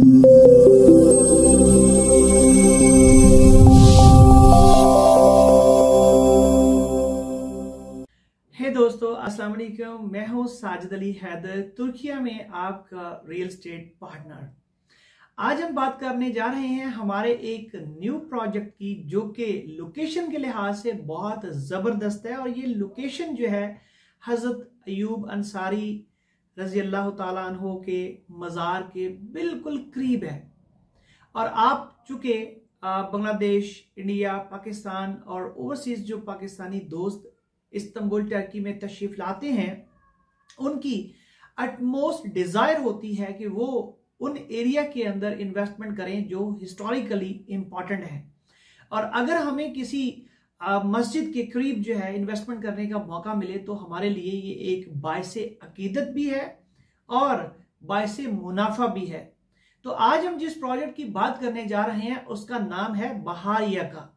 दोस्तों अस्सलाम वालेकुम, मैं हूं साजिद अली हैदर, तुर्किया में आपका रियल एस्टेट पार्टनर। आज हम बात करने जा रहे हैं हमारे एक न्यू प्रोजेक्ट की, जो कि लोकेशन के लिहाज से बहुत ज़बरदस्त है। और ये लोकेशन जो है हज़रत अयूब अंसारी रज़ी अल्लाह ताला अन्हो के मज़ार के बिल्कुल करीब है। और आप चूँकि बांग्लादेश, इंडिया, पाकिस्तान और ओवरसीज़ जो पाकिस्तानी दोस्त इस्तांबुल टर्की में तशरीफ लाते हैं, उनकी अटमोस्ट डिजायर होती है कि वो उन एरिया के अंदर इन्वेस्टमेंट करें जो हिस्टोरिकली इंपॉर्टेंट है। और अगर हमें किसी मस्जिद के करीब जो है इन्वेस्टमेंट करने का मौका मिले तो हमारे लिए ये एक बायसे अकीदत भी है और बायसे मुनाफा भी है। तो आज हम जिस प्रोजेक्ट की बात करने जा रहे हैं उसका नाम है बहार यका।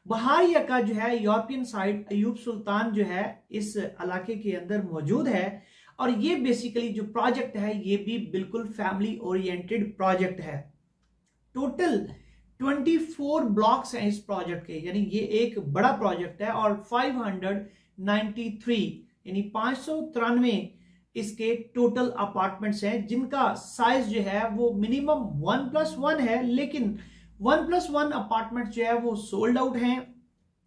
बहार यका जो है यूरोपियन साइड अयूब सुल्तान जो है इस इलाके के अंदर मौजूद है। और ये बेसिकली जो प्रोजेक्ट है ये भी बिल्कुल फैमिली ओरिएंटेड प्रोजेक्ट है। टोटल 24 ब्लॉक्स हैं इस प्रोजेक्ट के, यानी ये एक बड़ा प्रोजेक्ट है। और 593 यानी 593 इसके टोटल अपार्टमेंट्स हैं, जिनका साइज जो है वो मिनिमम 1+1 है, लेकिन 1+1 अपार्टमेंट जो है वो सोल्ड आउट हैं।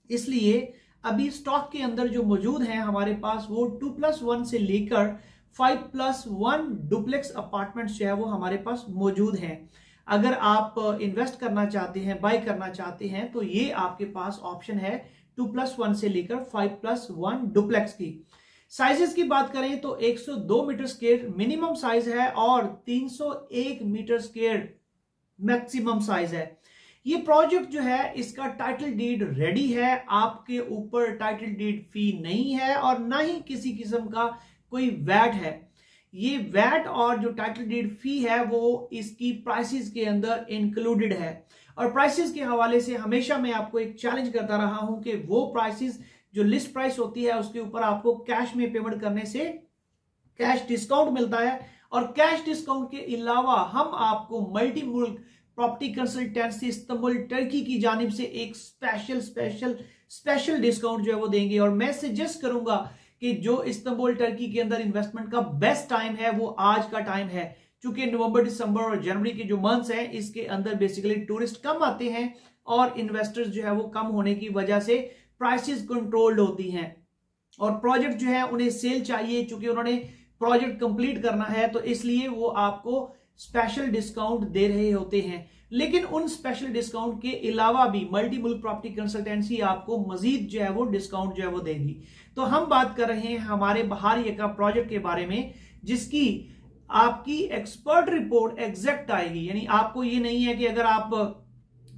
इसलिए अभी स्टॉक के अंदर जो मौजूद हैं हमारे पास वो 2+1 से लेकर 5+1 डुप्लेक्स अपार्टमेंट्स जो है वो हमारे पास मौजूद हैं। अगर आप इन्वेस्ट करना चाहते हैं, बाय करना चाहते हैं, तो ये आपके पास ऑप्शन है 2+1 से लेकर 5+1 डुप्लेक्स की। साइजेस की बात करें तो 102 मीटर स्क्वायर मिनिमम साइज है और 301 मीटर स्क्वायर मैक्सिमम साइज है। ये प्रोजेक्ट जो है इसका टाइटल डीड रेडी है, आपके ऊपर टाइटल डीड फी नहीं है और ना ही किसी किस्म का कोई वैट है। ये वैट और जो टाइटल डीड फी है वो इसकी प्राइसेस के अंदर इंक्लूडेड है। और प्राइसेस के हवाले से हमेशा मैं आपको एक चैलेंज करता रहा हूं कि वो प्राइसेस जो लिस्ट प्राइस होती है उसके ऊपर आपको कैश में पेमेंट करने से कैश डिस्काउंट मिलता है। और कैश डिस्काउंट के अलावा हम आपको मल्टी मुल्क प्रॉपर्टी कंसल्टेंसी इस्तांबुल टर्की की जानिब से एक स्पेशल डिस्काउंट जो है वो देंगे। और मैं सजेस्ट करूंगा कि जो इस्तांबुल टर्की के अंदर इन्वेस्टमेंट का बेस्ट टाइम है वो आज का टाइम है, क्योंकि नवंबर, दिसंबर और जनवरी के जो मंथ्स हैं इसके अंदर बेसिकली टूरिस्ट कम आते हैं और इन्वेस्टर्स जो है वो कम होने की वजह से प्राइसेस कंट्रोल्ड होती हैं। और प्रोजेक्ट जो है उन्हें सेल चाहिए, चूंकि उन्होंने प्रोजेक्ट कंप्लीट करना है, तो इसलिए वो आपको स्पेशल डिस्काउंट दे रहे होते हैं। लेकिन उन स्पेशल डिस्काउंट के अलावा भी मल्टी मुल्क प्रॉपर्टी कंसल्टेंसी आपको मजीद जो है वो डिस्काउंट जो है वो देगी। तो हम बात कर रहे हैं हमारे बहार यका प्रोजेक्ट के बारे में, जिसकी आपकी एक्सपर्ट रिपोर्ट एग्जैक्ट आएगी। यानी आपको ये नहीं है कि अगर आप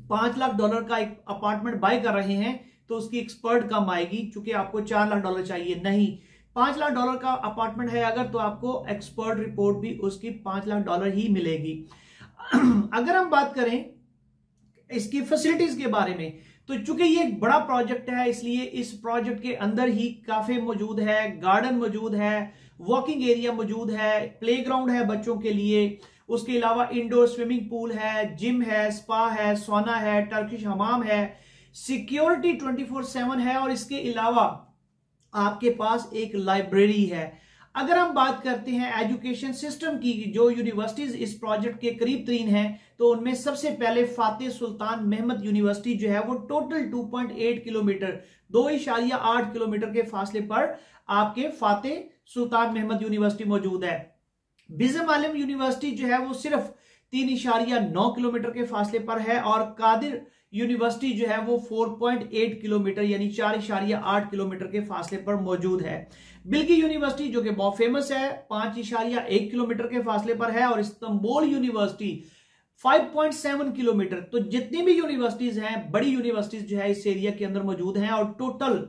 $5 लाख का एक अपार्टमेंट बाय कर रहे हैं तो उसकी एक्सपर्ट कम आएगी, चूंकि आपको $4 लाख चाहिए। नहीं, $5 लाख का अपार्टमेंट है अगर, तो आपको एक्सपर्ट रिपोर्ट भी उसकी $5 लाख ही मिलेगी। अगर हम बात करें इसकी फैसिलिटीज के बारे में, तो चूंकि ये एक बड़ा प्रोजेक्ट है इसलिए इस प्रोजेक्ट के अंदर ही कैफे मौजूद है, गार्डन मौजूद है, वॉकिंग एरिया मौजूद है, प्लेग्राउंड है बच्चों के लिए, उसके अलावा इंडोर स्विमिंग पूल है, जिम है, स्पा है, सोना है, टर्किश हमाम है, सिक्योरिटी 24/7 है और इसके अलावा आपके पास एक लाइब्रेरी है। अगर हम बात करते हैं एजुकेशन सिस्टम की, जो यूनिवर्सिटीज इस प्रोजेक्ट के करीब तरीन हैं, तो उनमें सबसे पहले फातेह सुल्तान महमद यूनिवर्सिटी जो है वो टोटल 2.8 किलोमीटर 2.8 किलोमीटर के फासले पर आपके फातेह सुल्तान महमद यूनिवर्सिटी मौजूद है। बिज़म आलम यूनिवर्सिटी जो है वो सिर्फ 3.9 किलोमीटर के फासले पर है और कादिर यूनिवर्सिटी जो है वो 4.8 किलोमीटर यानी 4.8 किलोमीटर के फासले पर मौजूद है। बिल्की यूनिवर्सिटी जो कि बहुत फेमस है 5.1 किलोमीटर के फासले पर है और इस्तांबुल यूनिवर्सिटी 5.7 किलोमीटर। तो जितनी भी यूनिवर्सिटीज हैं, बड़ी यूनिवर्सिटीज जो है इस एरिया के अंदर मौजूद हैं और टोटल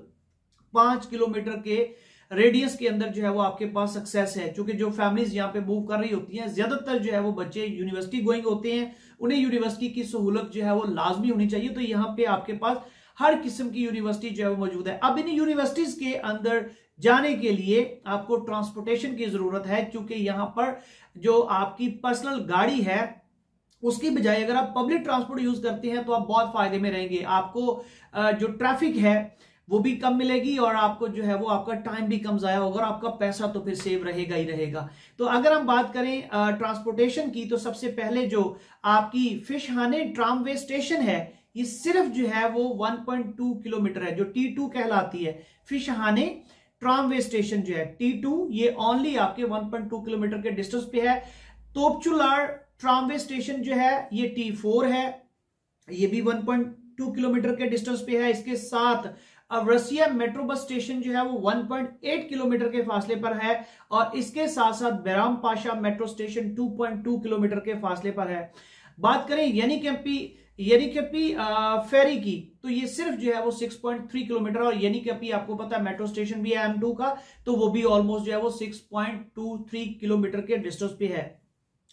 5 किलोमीटर के रेडियस के अंदर जो है वो आपके पास सक्सेस है। क्योंकि जो फैमिलीज यहाँ पे मूव कर रही होती हैं, ज्यादातर जो है वो बच्चे यूनिवर्सिटी गोइंग होते हैं, उन्हें यूनिवर्सिटी की सहूलत जो है वो लाजमी होनी चाहिए। तो यहाँ पे आपके पास हर किस्म की यूनिवर्सिटी जो है वो मौजूद है। अब इन यूनिवर्सिटीज के अंदर जाने के लिए आपको ट्रांसपोर्टेशन की जरूरत है, क्योंकि यहाँ पर जो आपकी पर्सनल गाड़ी है उसकी बजाय अगर आप पब्लिक ट्रांसपोर्ट यूज करते हैं तो आप बहुत फायदे में रहेंगे। आपको जो ट्रैफिक है वो भी कम मिलेगी और आपको जो है वो आपका टाइम भी कम जाया होगा और आपका पैसा तो फिर सेव रहेगा ही रहेगा। तो अगर हम बात करें ट्रांसपोर्टेशन की, तो सबसे पहले जो आपकी फिशहाने ट्रामवे स्टेशन है ये सिर्फ जो है वो 1.2 किलोमीटर है, जो T2 कहलाती है। फिशहाने ट्रामवे स्टेशन जो है T2 ये ओनली आपके 1.2 किलोमीटर के डिस्टेंस पे है। तोपचुलार ट्रामवे स्टेशन जो है ये T4 है, ये भी 1.2 किलोमीटर के डिस्टेंस पे है। इसके साथ रसिया मेट्रो बस स्टेशन जो है वो 1.8 किलोमीटर के फासले पर है और इसके साथ साथ Bairam Pasha metro station 2.2 kilometre के फासले पर है। बात करें येनिकैंपी फेरी की, तो ये सिर्फ जो है वो 6.3 किलोमीटर और येनिकैंपी आपको पता है मेट्रो स्टेशन भी है M2 का, तो वो भी ऑलमोस्ट जो है वो 6.23 किलोमीटर के डिस्टेंस पे है।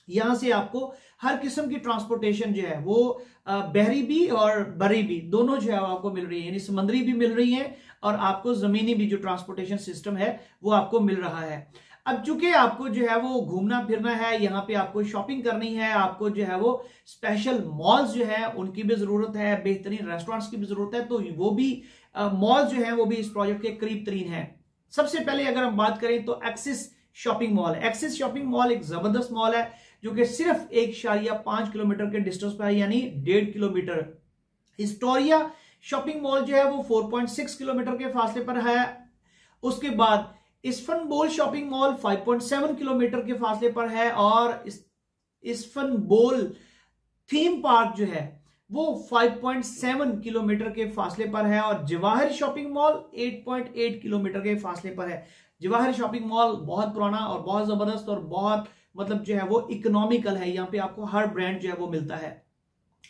यहां से आपको हर किस्म की ट्रांसपोर्टेशन जो है वो बहरी भी और बरी भी दोनों जो है आपको मिल रही है, यानी समुद्री भी मिल रही है और आपको जमीनी भी जो ट्रांसपोर्टेशन सिस्टम है वो आपको मिल रहा है। अब चूंकि आपको जो है वो घूमना फिरना है, यहाँ पे आपको शॉपिंग करनी है, आपको जो है वो स्पेशल मॉल्स जो है उनकी भी जरूरत है, बेहतरीन रेस्टोरेंट्स की भी जरूरत है, तो वो भी मॉल्स जो है वो भी इस प्रोजेक्ट के करीब तरीन है। सबसे पहले अगर हम बात करें तो एक्सिस शॉपिंग मॉल है। एक्सिस शॉपिंग मॉल एक जबरदस्त मॉल है जो कि सिर्फ 1.5 किलोमीटर के डिस्टेंस पर है, यानी 1.5 किलोमीटर। हिस्टोरिया शॉपिंग मॉल जो है वो 4.6 किलोमीटर के फासले पर है। उसके बाद इस्फनबोल शॉपिंग मॉल 5.7 किलोमीटर के फासले पर है और इस्फनबोल थीम पार्क जो है वो 5.7 किलोमीटर के फासले पर है और जवाहर शॉपिंग मॉल 8.8 किलोमीटर के फासले पर है। जवाहर शॉपिंग मॉल बहुत पुराना और बहुत जबरदस्त और बहुत मतलब जो है वो इकोनॉमिकल है, यहाँ पे आपको हर ब्रांड जो है वो मिलता है।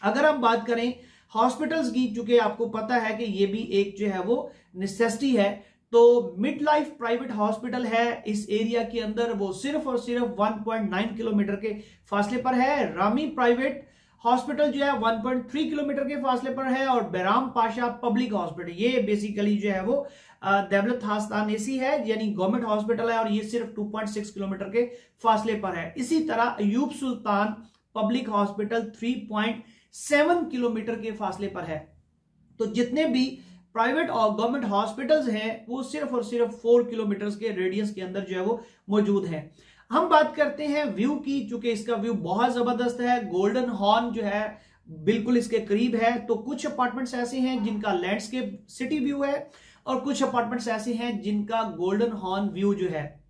अगर हम बात करें हॉस्पिटल्स की, चूंकि आपको पता है कि ये भी एक जो है वो नेसेसिटी है, तो मिड लाइफ प्राइवेट हॉस्पिटल है इस एरिया के अंदर, वो सिर्फ और सिर्फ 1.9 किलोमीटर के फासले पर है। रामी प्राइवेट हॉस्पिटल जो है 1.3 किलोमीटर के फासले पर है और बैराम पाशा पब्लिक हॉस्पिटल ये बेसिकली जो है वो दौलत हास्तानेसी है, यानी गवर्नमेंट हॉस्पिटल है और ये सिर्फ 2.6 किलोमीटर के फासले पर है। इसी तरह अयूब सुल्तान पब्लिक हॉस्पिटल 3.7 किलोमीटर के फासले पर है। तो जितने भी प्राइवेट और गवर्नमेंट हॉस्पिटल्स हैं वो सिर्फ और सिर्फ 4 किलोमीटर के रेडियस के अंदर जो है वो मौजूद है। हम बात करते हैं व्यू की, चूंकि इसका व्यू बहुत जबरदस्त है। गोल्डन हॉर्न जो है बिल्कुल इसके करीब है। तो कुछ अपार्टमेंट्स ऐसे हैं जिनका लैंडस्केप सिटी व्यू है और कुछ अपार्टमेंट्स ऐसे हैं जिनका गोल्डन हॉर्न व्यू जो है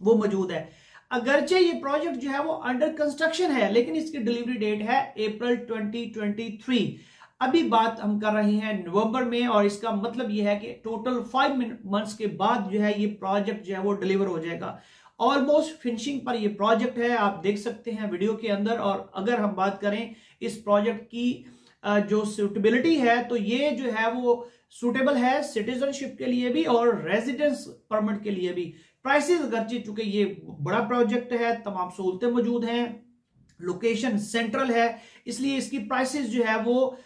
वो मौजूद है। अगरचे ये प्रोजेक्ट जो है वो अंडर कंस्ट्रक्शन है, लेकिन इसकी डिलीवरी डेट है अप्रैल 2023। अभी बात हम कर रहे हैं नवंबर में और इसका मतलब ये है कि टोटल 5 मंथ्स के बाद जो है ये प्रोजेक्ट जो है वो डिलीवर हो जाएगा। ऑलमोस्ट फिनिशिंग पर ये प्रोजेक्ट है, आप देख सकते हैं वीडियो के अंदर। और अगर हम बात करें इस प्रोजेक्ट की जो सूटेबिलिटी है, तो ये जो है वो सूटेबल है सिटीजनशिप के लिए भी और रेजिडेंस परमिट के लिए भी। प्राइसेस अगरचे चूंकि ये बड़ा प्रोजेक्ट है, तमाम सहूलतें मौजूद हैं, लोकेशन सेंट्रल है, इसलिए इसकी प्राइसेस जो है वो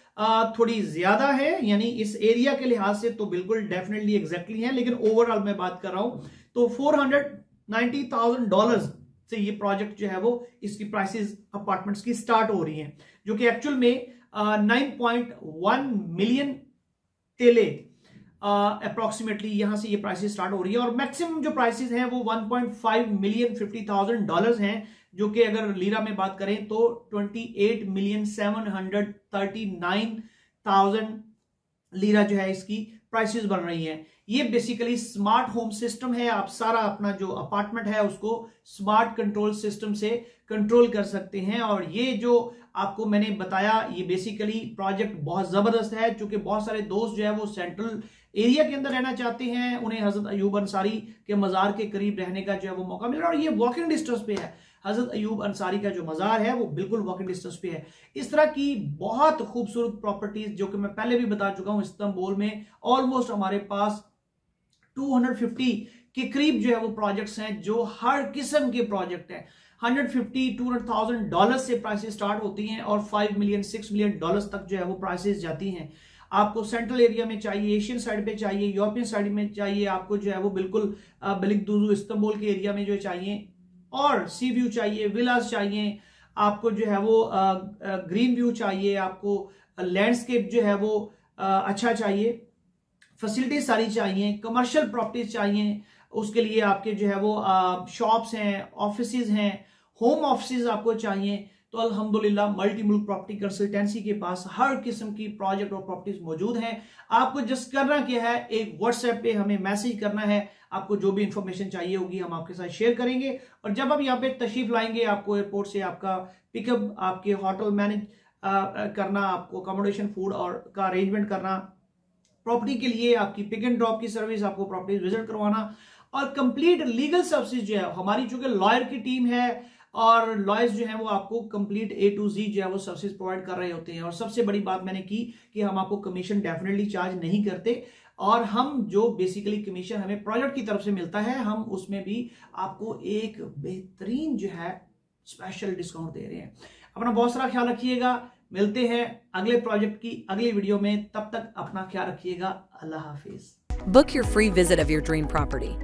थोड़ी ज्यादा है, यानी इस एरिया के लिहाज से तो बिल्कुल डेफिनेटली एग्जैक्टली है, लेकिन ओवरऑल मैं बात कर रहा हूं तो $490,000 से ये प्रोजेक्ट जो है वो इसकी प्राइसेस अपार्टमेंट्स की स्टार्ट हो रही हैं, जो कि एक्चुअल में 9.1 मिलियन तेले अप्रोक्सीमेटली यहां से ये प्राइसेस स्टार्ट हो रही है। और मैक्सिमम जो प्राइसेस हैं वो 1.5 मिलियन $50,000 हैं, जो कि अगर लीरा में बात करें तो 28,739,000 लीरा जो है इसकी प्राइसेस बन रही हैं। ये बेसिकली स्मार्ट होम सिस्टम है, आप सारा अपना जो अपार्टमेंट है उसको स्मार्ट कंट्रोल सिस्टम से कंट्रोल कर सकते हैं। और ये जो आपको मैंने बताया ये बेसिकली प्रोजेक्ट बहुत जबरदस्त है, क्योंकि बहुत सारे दोस्त जो है वो सेंट्रल एरिया के अंदर रहना चाहते हैं, उन्हें हजरत अयूब अंसारी के मजार के करीब रहने का जो है वो मौका मिल रहा है और ये वॉकिंग डिस्टेंस पे है। हजरत अयूब अंसारी का जो मजार है वो बिल्कुल वॉकिंग डिस्टेंस पे है। इस तरह की बहुत खूबसूरत प्रॉपर्टीज जो कि मैं पहले भी बता चुका हूं, इस्तांबुल में ऑलमोस्ट हमारे पास 250 के करीब जो है वो प्रोजेक्ट्स हैं, जो हर किस्म के प्रोजेक्ट हैं। $150,000-200,000 से प्राइसेस स्टार्ट होती हैं और 5 मिलियन $6 मिलियन तक जो है वो प्राइसेस जाती हैं। आपको सेंट्रल एरिया में चाहिए, एशियन साइड पे चाहिए, यूरोपियन साइड में चाहिए, आपको जो है वो बिल्कुल बेलिकदुजु इस्तांबुल के एरिया में जो चाहिए, और सी व्यू चाहिए, विलास चाहिए, आपको जो है वो ग्रीन व्यू चाहिए, आपको लैंडस्केप जो है वो अच्छा चाहिए, फैसिलिटीज सारी चाहिए, कमर्शियल प्रॉपर्टीज चाहिए, उसके लिए आपके जो है वो शॉप्स हैं, ऑफिसेज हैं, होम ऑफिसेज आपको चाहिए, तो अल्हम्दुलिल्लाह मल्टी मुल्क प्रॉपर्टी कंसल्टेंसी के पास हर किस्म की प्रोजेक्ट और प्रॉपर्टीज मौजूद हैं। आपको जस्ट करना क्या है, एक व्हाट्सएप पे हमें मैसेज करना है, आपको जो भी इंफॉर्मेशन चाहिए होगी हम आपके साथ शेयर करेंगे। और जब आप यहाँ पे तशरीफ लाएंगे, आपको एयरपोर्ट से आपका पिकअप, आपके होटल मैनेज करना, आपको अकोमोडेशन, फूड और का अरेंजमेंट करना, प्रॉपर्टी के लिए आपकी पिक एंड ड्रॉप की सर्विस, आपको प्रॉपर्टी विजिट करवाना, और कंप्लीट लीगल सर्विसेज जो है हमारी, चूंकि लॉयर की टीम है और लॉयर्स जो है वो आपको कंप्लीट A to Z जो है वो सर्विसेज प्रोवाइड कर रहे होते हैं। और सबसे बड़ी बात मैंने की कि हम आपको कमीशन डेफिनेटली चार्ज नहीं करते, और हम जो बेसिकली कमीशन हमें प्रोजेक्ट की तरफ से मिलता है, हम उसमें भी आपको एक बेहतरीन जो है स्पेशल डिस्काउंट दे रहे हैं। अपना बहुत सारा ख्याल रखिएगा, मिलते हैं अगले प्रोजेक्ट की अगली वीडियो में, तब तक अपना ख्याल रखिएगा। अल्लाह हाफिज। Book your free visit of your dream property.